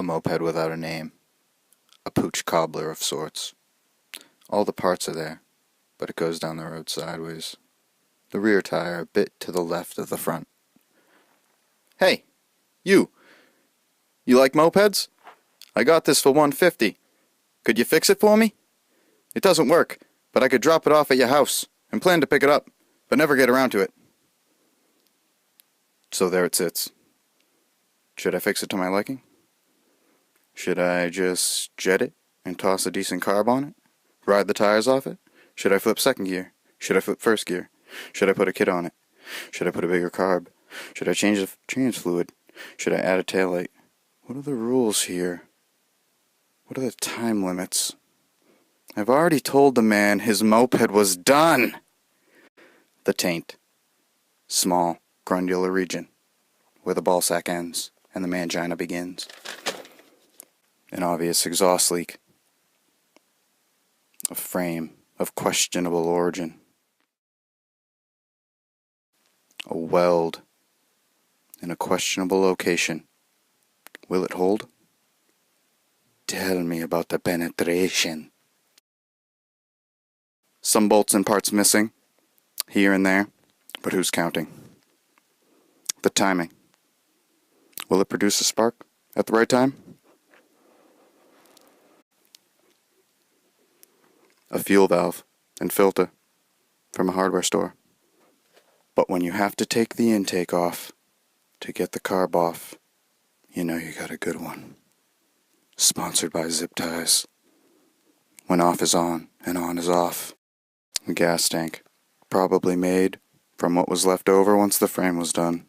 A moped without a name. A Puch Cobbler of sorts. All the parts are there, but it goes down the road sideways. The rear tire a bit to the left of the front. Hey, you! You like mopeds? I got this for $150. Could you fix it for me? It doesn't work, but I could drop it off at your house and plan to pick it up, but never get around to it. So there it sits. Should I fix it to my liking? Should I just jet it and toss a decent carb on it? Ride the tires off it? Should I flip second gear? Should I flip first gear? Should I put a kit on it? Should I put a bigger carb? Should I change the trans fluid? Should I add a taillight? What are the rules here? What are the time limits? I've already told the man his moped was done. The taint. Small, grundular region, where the ballsack ends and the mangina begins. An obvious exhaust leak. A frame of questionable origin. A weld in a questionable location. Will it hold? Tell me about the penetration. Some bolts and parts missing, here and there, but who's counting? The timing. Will it produce a spark at the right time? A fuel valve and filter from a hardware store. But when you have to take the intake off to get the carb off, you know you got a good one. Sponsored by Zip Ties. When off is on and on is off. A gas tank, probably made from what was left over once the frame was done.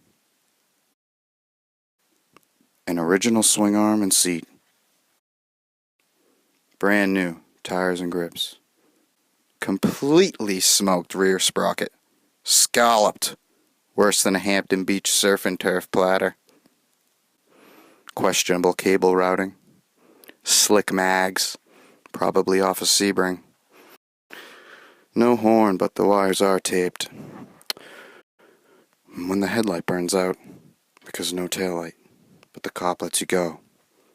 An original swing arm and seat. Brand new tires and grips. Completely smoked rear sprocket. Scalloped. Worse than a Hampton Beach surf and turf platter. Questionable cable routing. Slick mags. Probably off a Sebring. No horn, but the wires are taped. When the headlight burns out, because no taillight, but the cop lets you go,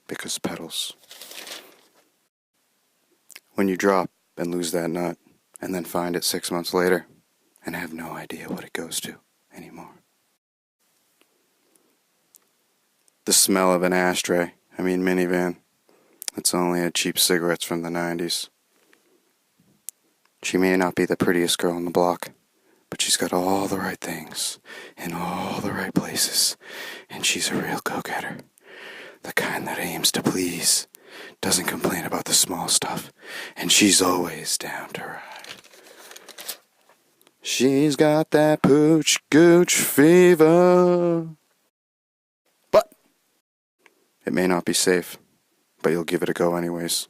because pedals. When you drop and lose that nut, and then find it 6 months later, and have no idea what it goes to anymore. The smell of an ashtray, minivan. It's only had cheap cigarettes from the 90s. She may not be the prettiest girl on the block, but she's got all the right things in all the right places, and she's a real go-getter. The kind that aims to please, doesn't complain about the small stuff, and she's always down to ride. She's got that pooch gooch fever. But it may not be safe, but you'll give it a go anyways.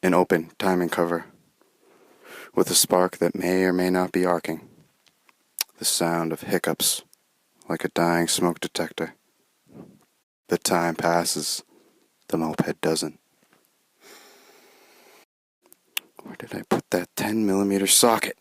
An open timing cover with a spark that may or may not be arcing. The sound of hiccups like a dying smoke detector. The time passes. The moped doesn't. Where did I put that 10mm socket?